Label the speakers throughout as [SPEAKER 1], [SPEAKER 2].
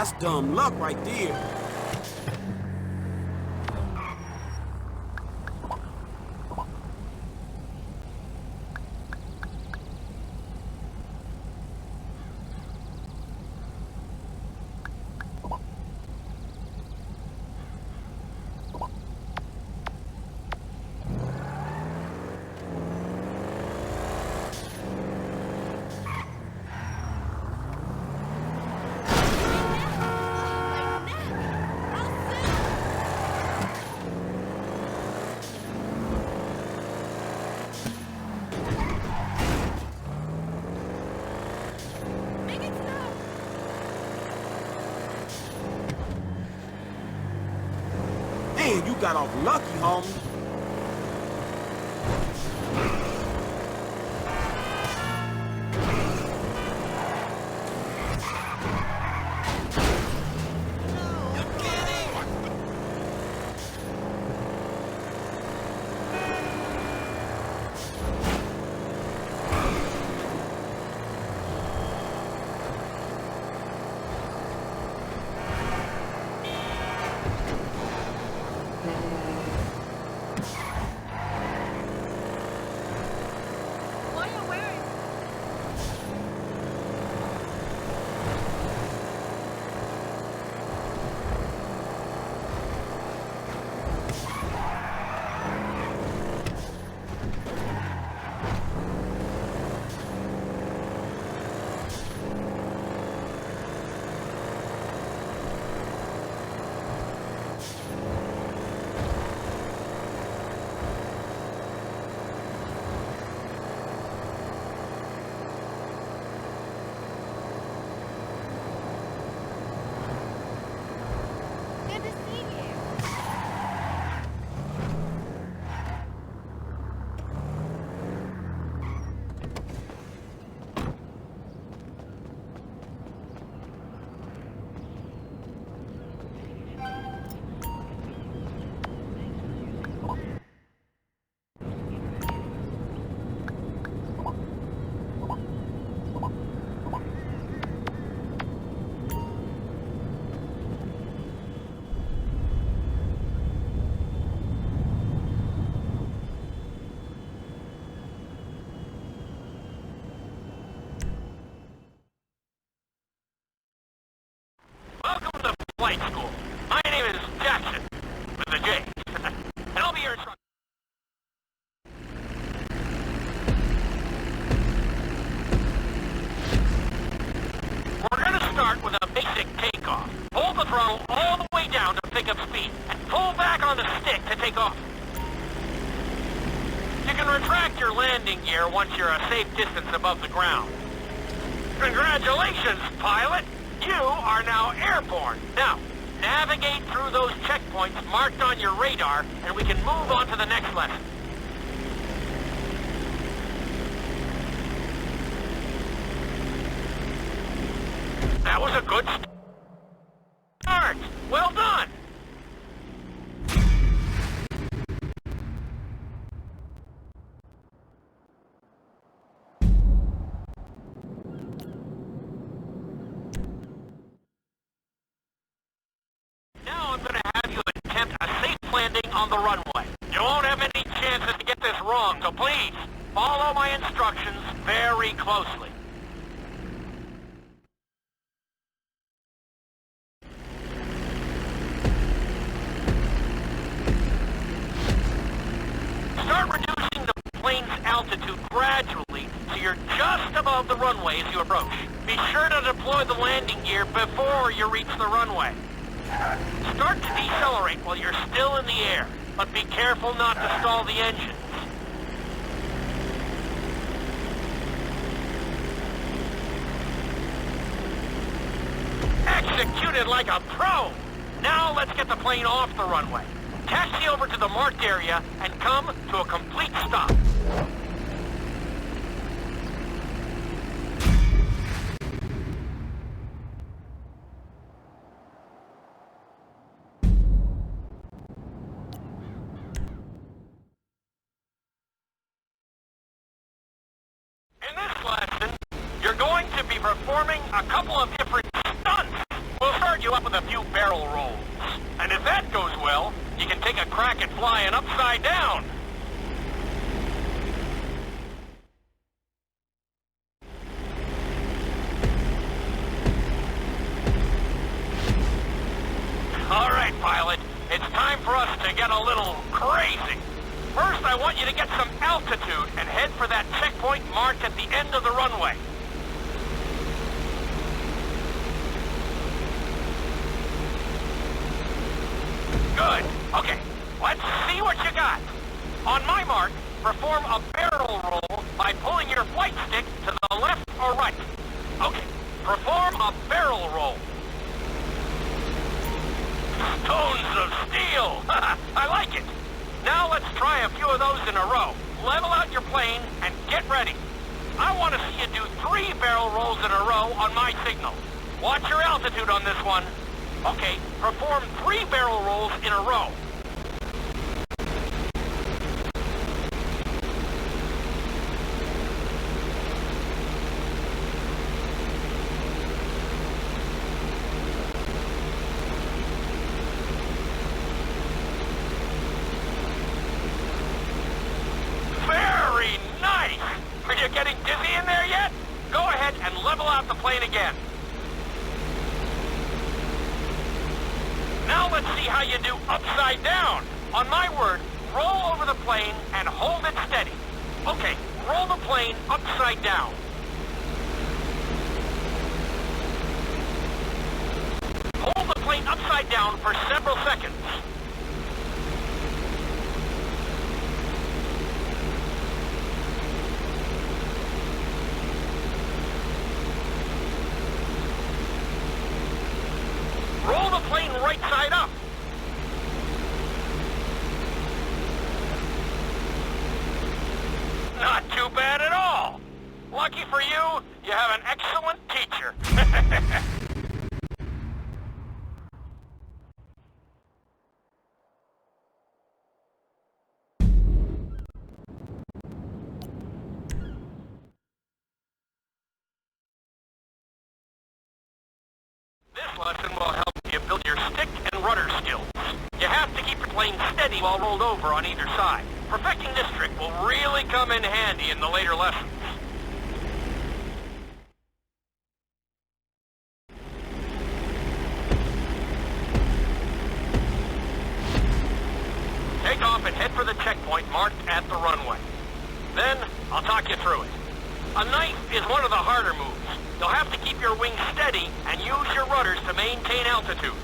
[SPEAKER 1] That's dumb luck right there. Man, you got off lucky, homie.
[SPEAKER 2] Welcome to flight school. My name is Jackson, with a J. And I'll be your instructor. We're going to start with a basic takeoff. Hold the throttle all the way down to pick up speed, and pull back on the stick to take off. You can retract your landing gear once you're a safe distance above the ground. Congratulations, pilot! You are now airborne. Now, navigate through those checkpoints marked on your radar, and we can move on to the next lesson. That was a good start. Well done. Now I'm going to have you attempt a safe landing on the runway. You won't have any chances to get this wrong, so please, follow my instructions very closely. Start reducing the plane's altitude gradually so you're just above the runway as you approach. Be sure to deploy the landing gear before you reach the runway. Start to decelerate while you're still in the air, but be careful not to stall the engines. Executed like a pro! Now let's get the plane off the runway. Taxi over to the marked area and come to a complete stop. In this lesson, you're going to be performing a couple of different stunts. We'll start with a few barrel rolls. And if that goes well, you can take a crack at flying upside down. All right, pilot. It's time for us to get a little crazy. First, I want you to get some altitude and head for that checkpoint marked at the end of the runway. Good. Okay, let's see what you got. On my mark, perform a barrel roll by pulling your flight stick to the left or right. Okay, perform a barrel roll. Stones of steel! I like it. Now let's try a few of those in a row. Level out your plane and get ready. I want to see you do 3 barrel rolls in a row on my signal. Watch your altitude on this one. Okay, perform 3 barrel rolls in a row. Very nice! Are you getting dizzy in there yet? Go ahead and level out the plane again. Now let's see how you do upside down. On my word, roll over the plane and hold it steady. Okay, roll the plane upside down. Hold the plane upside down for several seconds. Roll the plane right side up. Not too bad at all. Lucky for you, you have an excellent teacher. This lesson will help you build your stick and rudder skills. You have to keep your plane steady while rolled over on either side. Perfecting this trick will really come in handy in the later lessons. Take off and head for the checkpoint marked at the runway. Then, I'll talk you through it. A knife is one of the harder moves. You'll have to keep your wings steady and use your rudders to maintain altitude.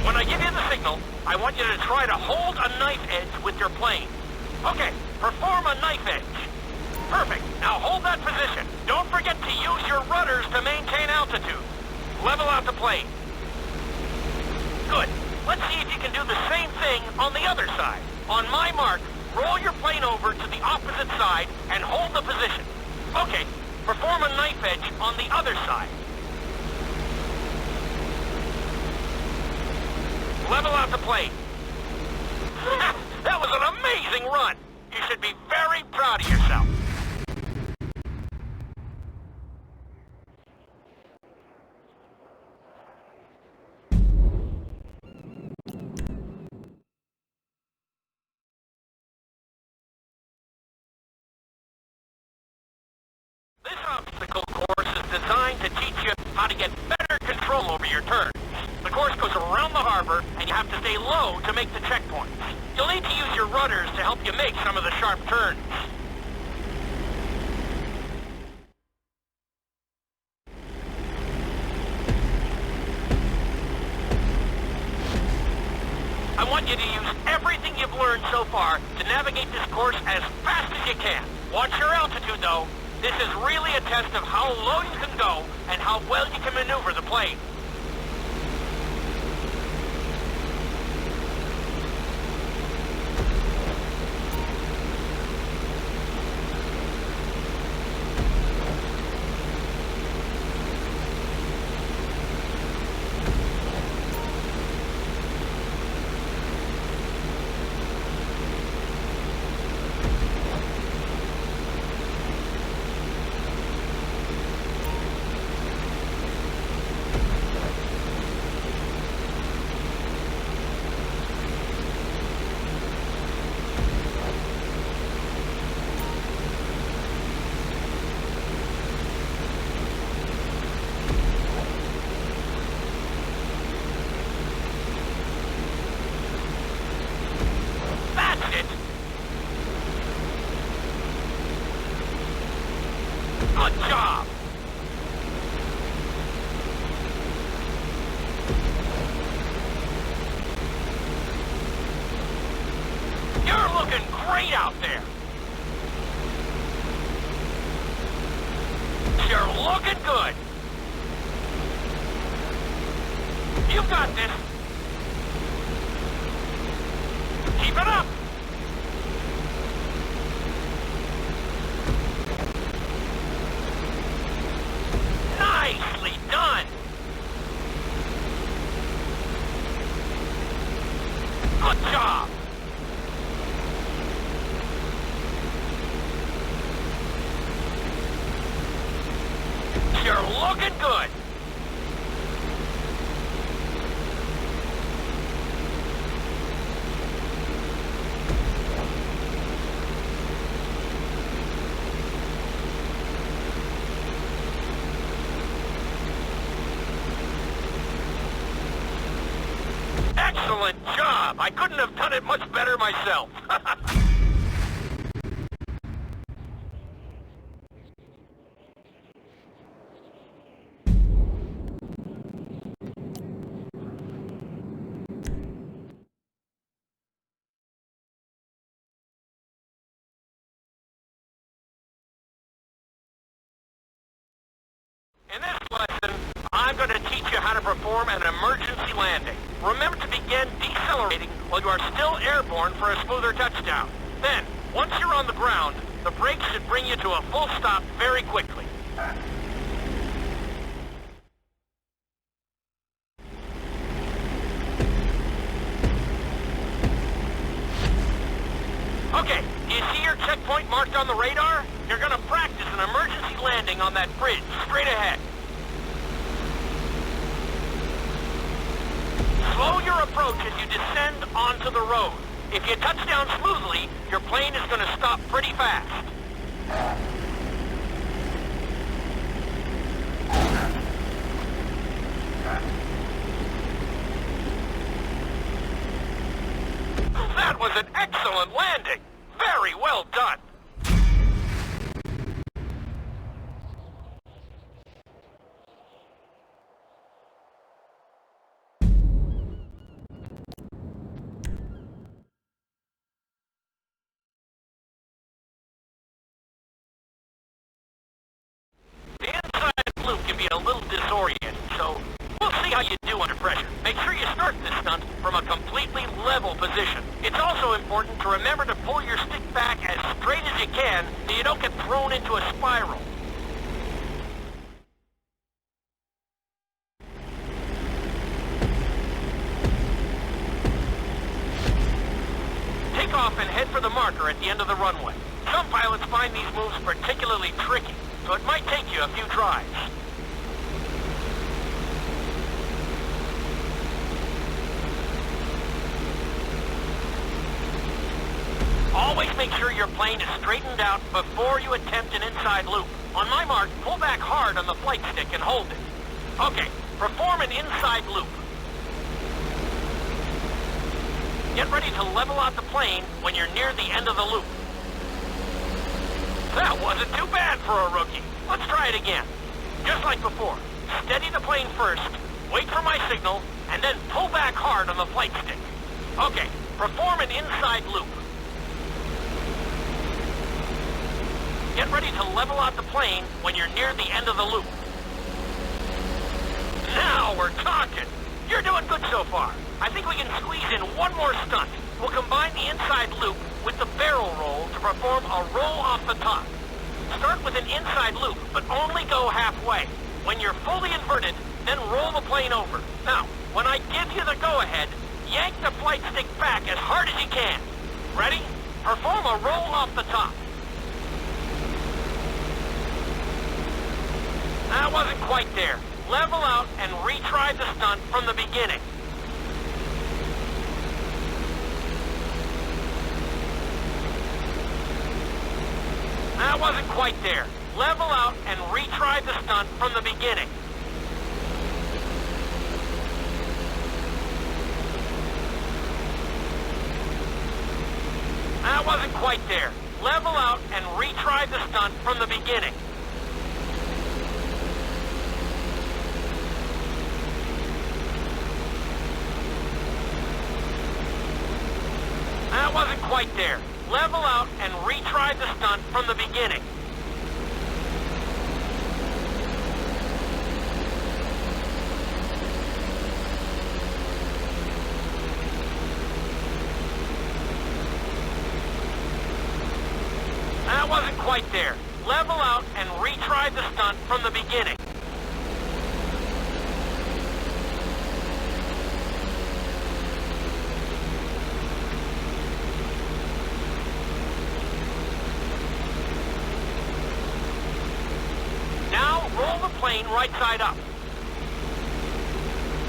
[SPEAKER 2] When I give you the signal, I want you to try to hold a knife edge with your plane. Okay, perform a knife edge. Perfect. Now hold that position. Don't forget to use your rudders to maintain altitude. Level out the plane. Good. Let's see if you can do the same thing on the other side. On my mark, roll your plane over to the opposite side and hold the position. Okay, perform a knife edge on the other side. Level out the plane. That was an amazing run. You should be very proud of yourself. This obstacle course is designed to teach you how to get better control over your turns. The course goes around the harbor, and you have to stay low to make the checkpoints. You'll need to use your rudders to help you make some of the sharp turns. I want you to use everything you've learned so far to navigate this course as fast as you can. Watch your altitude, though. This is really a test of how low you can go and how well you can maneuver the plane. You've got this. Keep it up. Nicely done. Good job. You're looking good. Excellent job. I couldn't have done it much better myself. In this lesson, I'm going to teach you how to perform an emergency landing. Remember to begin decelerating while you are still airborne for a smoother touchdown. Then, once you're on the ground, the brakes should bring you to a full stop very quickly. Okay, do you see your checkpoint marked on the radar? You're going to practice an emergency landing on that bridge straight ahead. Slow your approach as you descend onto the road. If you touch down smoothly, your plane is going to stop pretty fast. That was an excellent landing. Very well done. The inside loop can be a little disorienting, so we'll see how you do under pressure. Make sure you start this stunt from a completely level position. It's also important to remember to pull your stick back as straight as you can so you don't get thrown into a spiral. Take off and head for the marker at the end of the runway. Some pilots find these moves particularly tricky, so it might take you a few tries. Always make sure your plane is straightened out before you attempt an inside loop. On my mark, pull back hard on the flight stick and hold it. Okay, perform an inside loop. Get ready to level out the plane when you're near the end of the loop. That wasn't too bad for a rookie. Let's try it again. Just like before, steady the plane first, wait for my signal, and then pull back hard on the flight stick. Okay, perform an inside loop. Get ready to level out the plane when you're near the end of the loop. Now we're talking. You're doing good so far. I think we can squeeze in one more stunt. We'll combine the inside loop with the barrel roll to perform a roll off the top. Start with an inside loop, but only go halfway. When you're fully inverted, then roll the plane over. Now, when I give you the go-ahead, yank the flight stick back as hard as you can. Ready? Perform a roll off the top. That wasn't quite there. Level out and retry the stunt from the beginning. That wasn't quite there. Level out and retry the stunt from the beginning. That wasn't quite there. Level out and retry the stunt from the beginning. That wasn't quite there. Level out and retry the stunt from the beginning. right there. Level out and retry the stunt from the beginning. Now roll the plane right side up.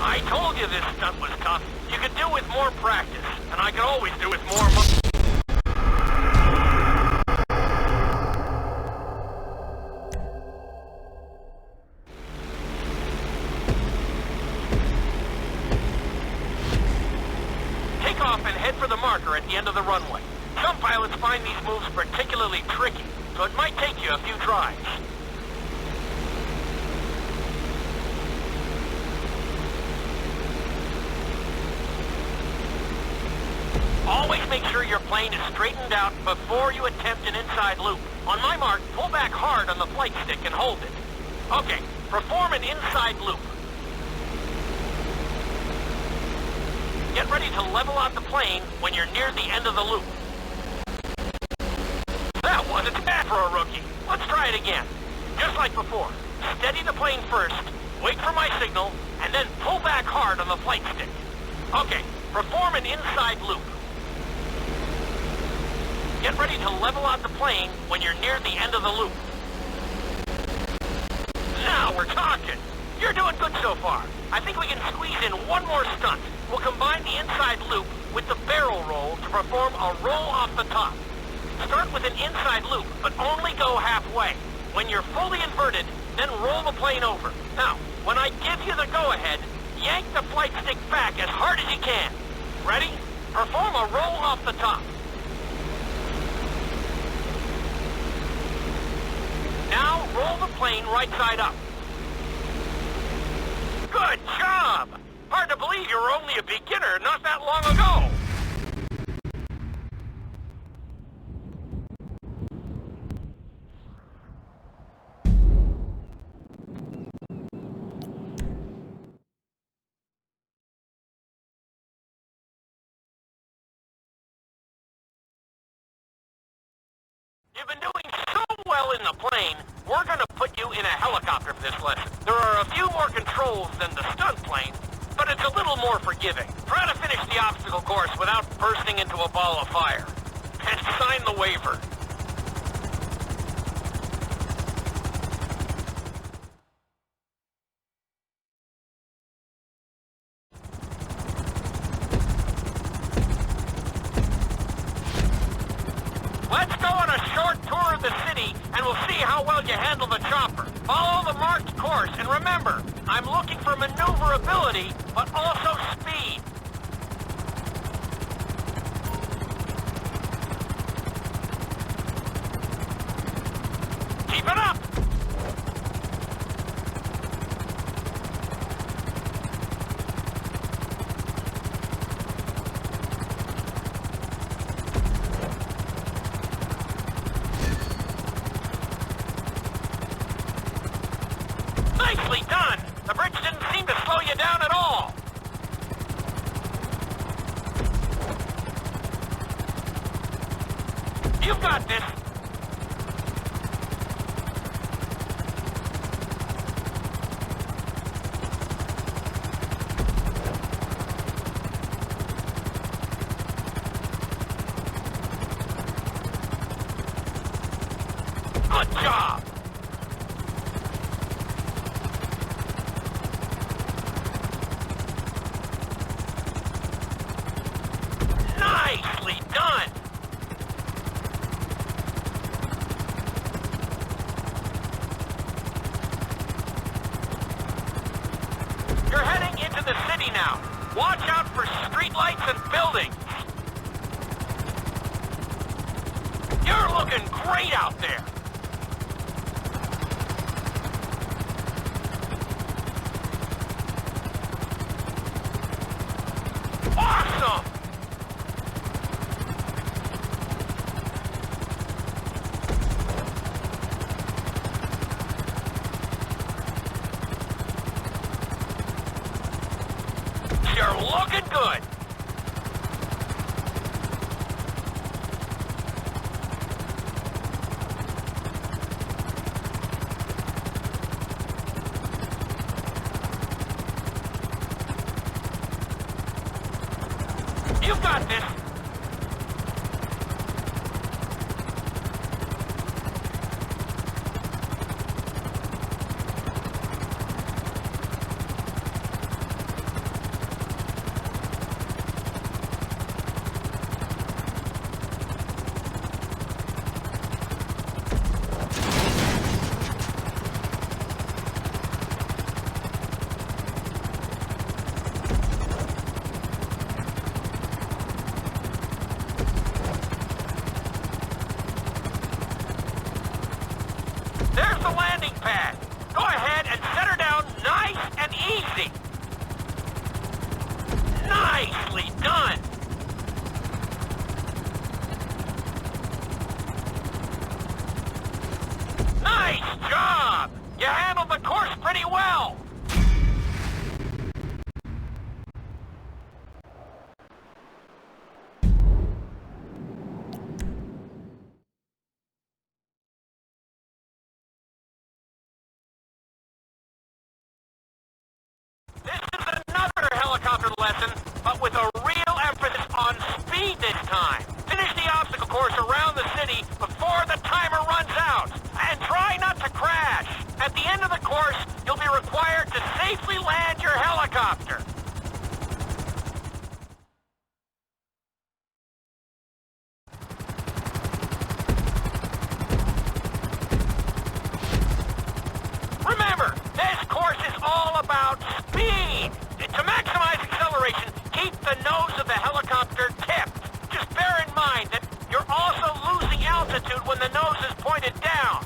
[SPEAKER 2] I told you this stunt was tough. You could do with more practice, and I could always do with more money. Take off and head for the marker at the end of the runway. Some pilots find these moves particularly tricky, so it might take you a few tries. Always make sure your plane is straightened out before you attempt an inside loop. On my mark, pull back hard on the flight stick and hold it. Okay, perform an inside loop. Get ready to level out the plane when you're near the end of the loop. That wasn't bad for a rookie. Let's try it again. Just like before, steady the plane first, wait for my signal, and then pull back hard on the flight stick. Okay, perform an inside loop. Get ready to level out the plane when you're near the end of the loop. Now we're talking. You're doing good so far. I think we can squeeze in one more stunt. We'll combine the inside loop with the barrel roll to perform a roll off the top. Start with an inside loop, but only go halfway. When you're fully inverted, then roll the plane over. Now, when I give you the go-ahead, yank the flight stick back as hard as you can. Ready? Perform a roll off the top. Now, roll the plane right side up. Good job! Hard to believe you were only a beginner not that long ago. You've been doing so well in the plane, we're gonna put you in a helicopter for this lesson. There are a few more controls than the stunt plane, but it's a little more forgiving. Try to finish the obstacle course without bursting into a ball of fire. And sign the waiver. Let's go on a short tour of the city, and we'll see how well you handle the chopper. Follow the marked course, and remember, I'm looking for maneuverability, but also speed. Keep it up! Nicely done! The bridge didn't seem to slow you down at all! You've got this! Good job! Nicely done! You're heading into the city now. Watch out for streetlights and buildings. You're looking great out there. Awesome! You're looking good. You got this! There's the landing pad. Go ahead and set her down nice and easy. Nicely done. Nice job. You handled the course pretty well. This is another helicopter lesson, but with a real emphasis on speed this time. Finish the obstacle course around the city before the timer runs out, and try not to crash. At the end of the course, you'll be required to safely land your helicopter. Remember, this course is all about speed. To maximize acceleration, keep the nose of the helicopter tipped. Just bear in mind that you're also losing altitude when the nose is pointed down.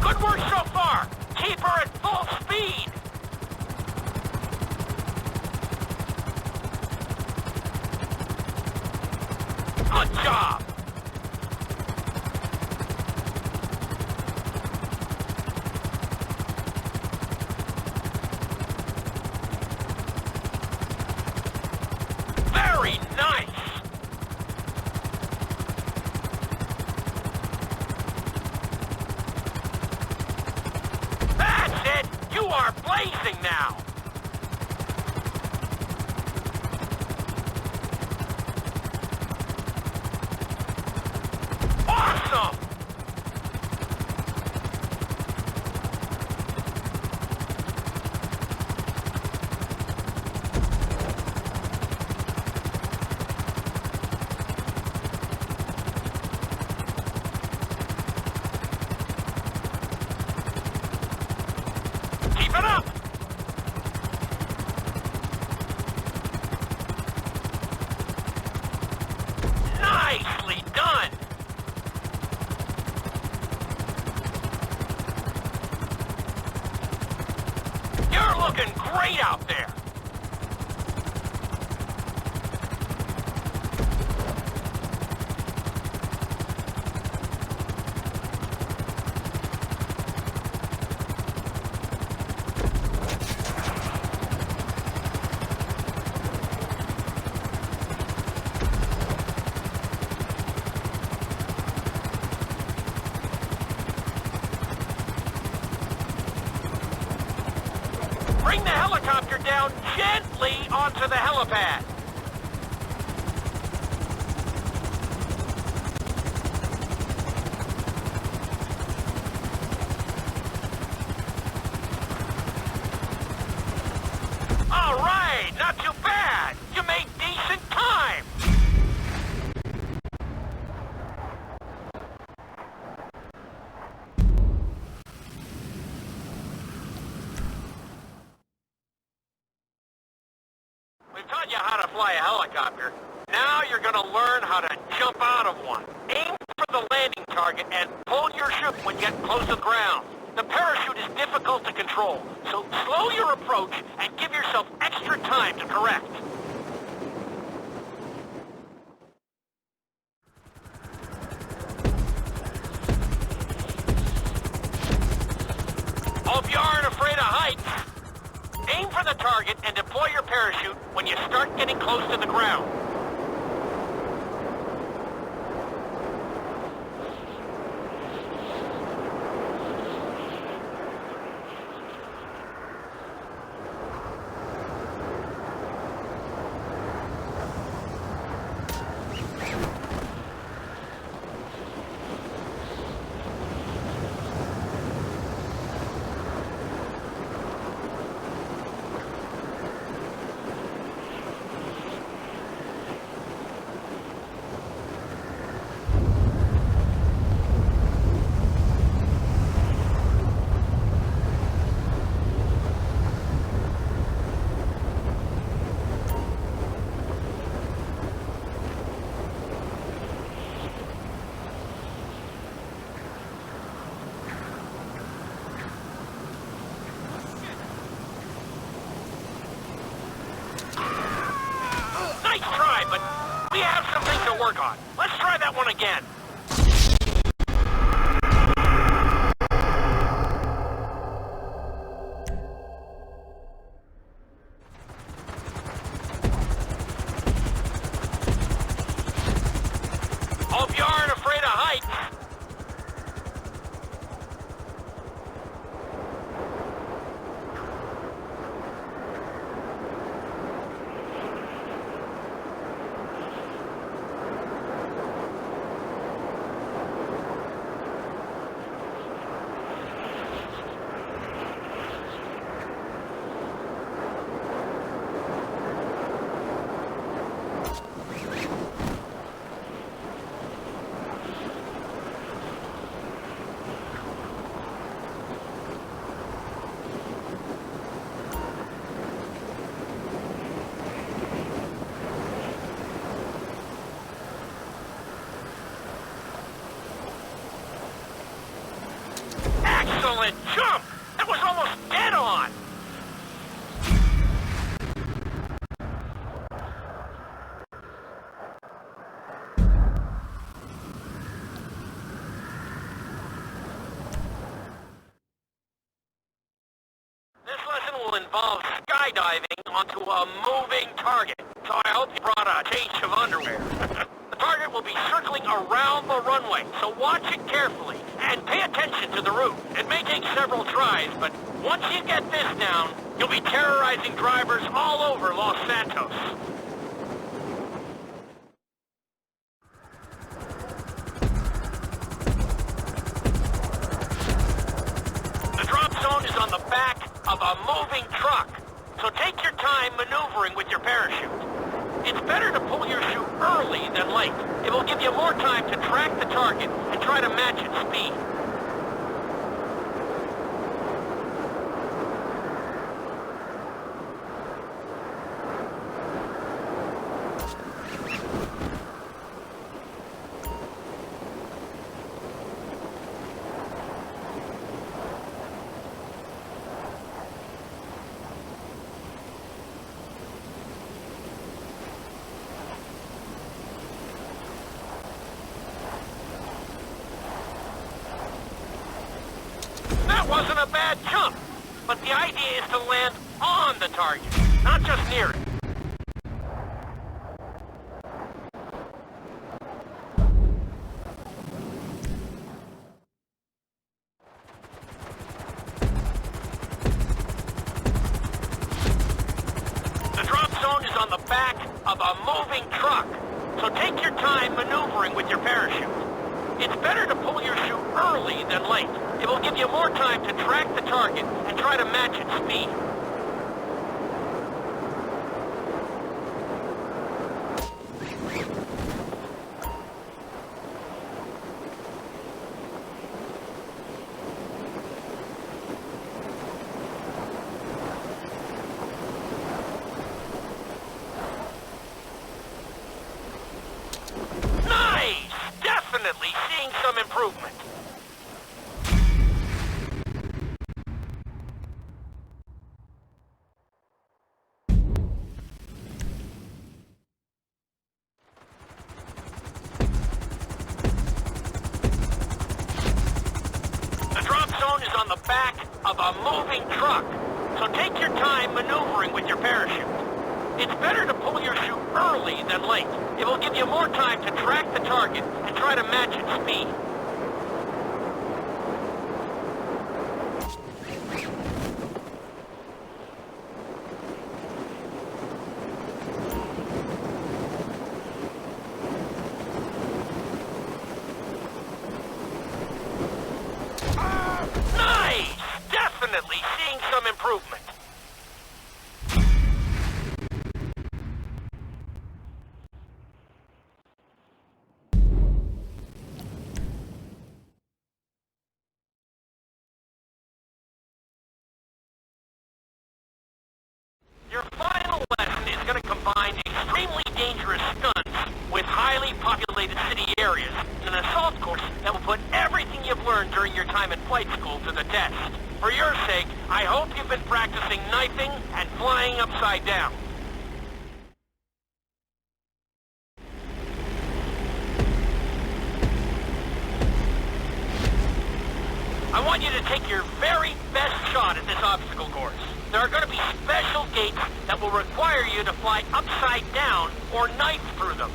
[SPEAKER 2] Good work so far. Keep her at full speed. Good job. Very nice! That's it! You are blazing now! Awesome! Keep it up! Nicely done! You're looking great out there! Bring the helicopter down gently onto the helipad. All right, not too bad. You made decent time. We've taught you how to fly a helicopter. Now you're going to learn how to jump out of one. Aim for the landing target and pull your chute when you get close to the ground. The parachute is difficult to control, so slow your approach and give yourself extra time to correct. Hope you aren't afraid of heights. Aim for the target and deploy your parachute when you start getting close to the ground. work on. Let's try that one again. Hope you aren't afraid of heights. Excellent jump! That was almost dead on! This lesson will involve skydiving onto a moving target, so I hope you brought a change of underwear. The target will be circling around the runway, so watch it carefully and pay attention to the route. It may take several tries, but once you get this down, you'll be terrorizing drivers all over Los Santos. The drop zone is on the back of a moving truck, so take your time maneuvering with your parachute. It's better to pull your chute early than late. It will give you more time to track the target and try to match its speed. That wasn't a bad jump, but the idea is to land on the target, not just near it. The drop zone is on the back of a moving truck, so take your time maneuvering with your parachute. It's better to pull your chute early than late. It will give you more time to track the target and try to match its speed. Nice! Definitely seeing some improvement. On the back of a moving truck, so take your time maneuvering with your parachute. It's better to pull your chute early than late. It will give you more time to track the target and try to match its speed. Definitely seeing some improvement. Your final lesson is going to combine extremely dangerous stunts with highly populated city areas in an assault course that will put everything you've learned during your time in flight school to the test. For your sake, I hope you've been practicing knifing and flying upside down. I want you to take your very best shot at this obstacle course. There are going to be special gates that will require you to fly upside down or knife through them.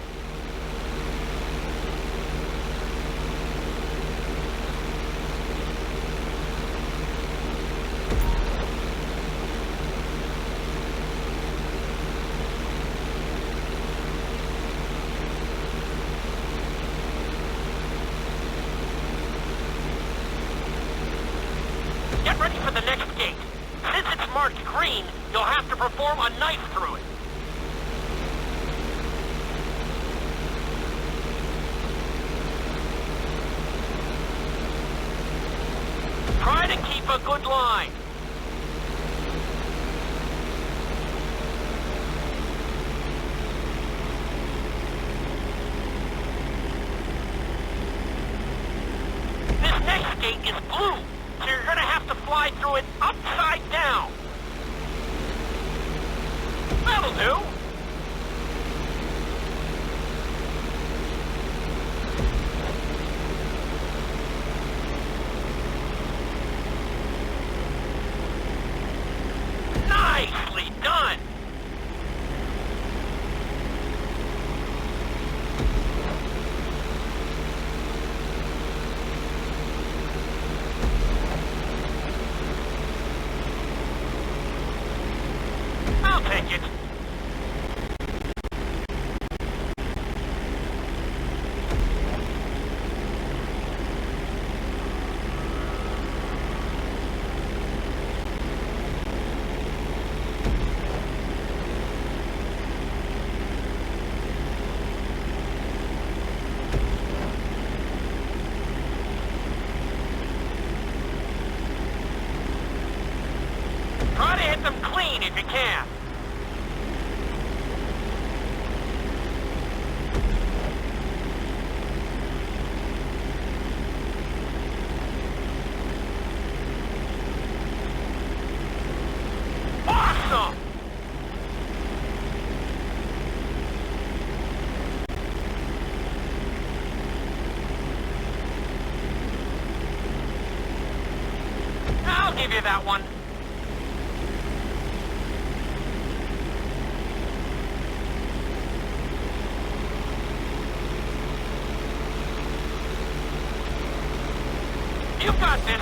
[SPEAKER 2] Get ready for the next gate. Since it's marked green, you'll have to perform a knife through it. Try to keep a good line. This next gate is blue, so you're gonna have to fly through it upside down. That'll do. Nicely done. I'll take it. Try to hit them clean if you can. Awesome! I'll give you that one. You got this.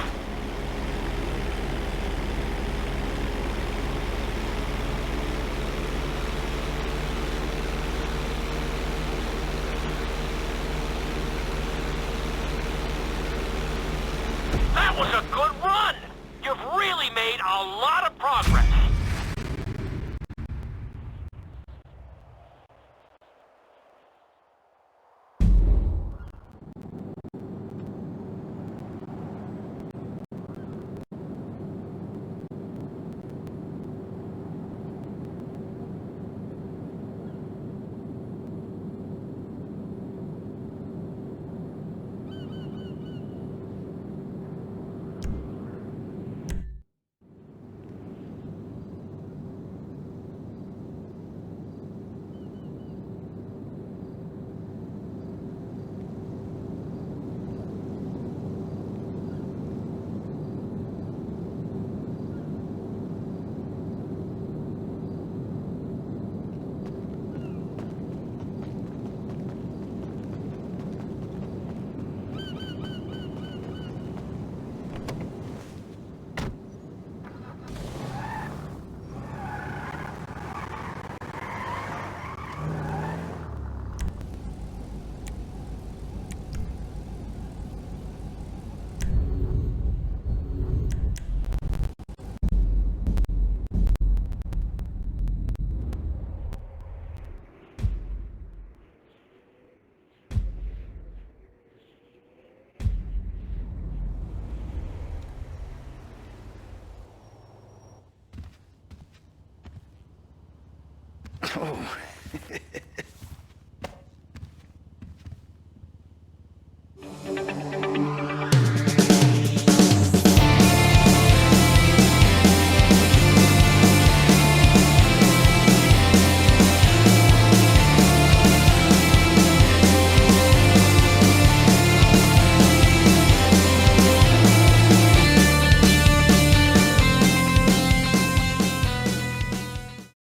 [SPEAKER 2] That was a good run. You've really made a lot of progress.
[SPEAKER 3] Oh,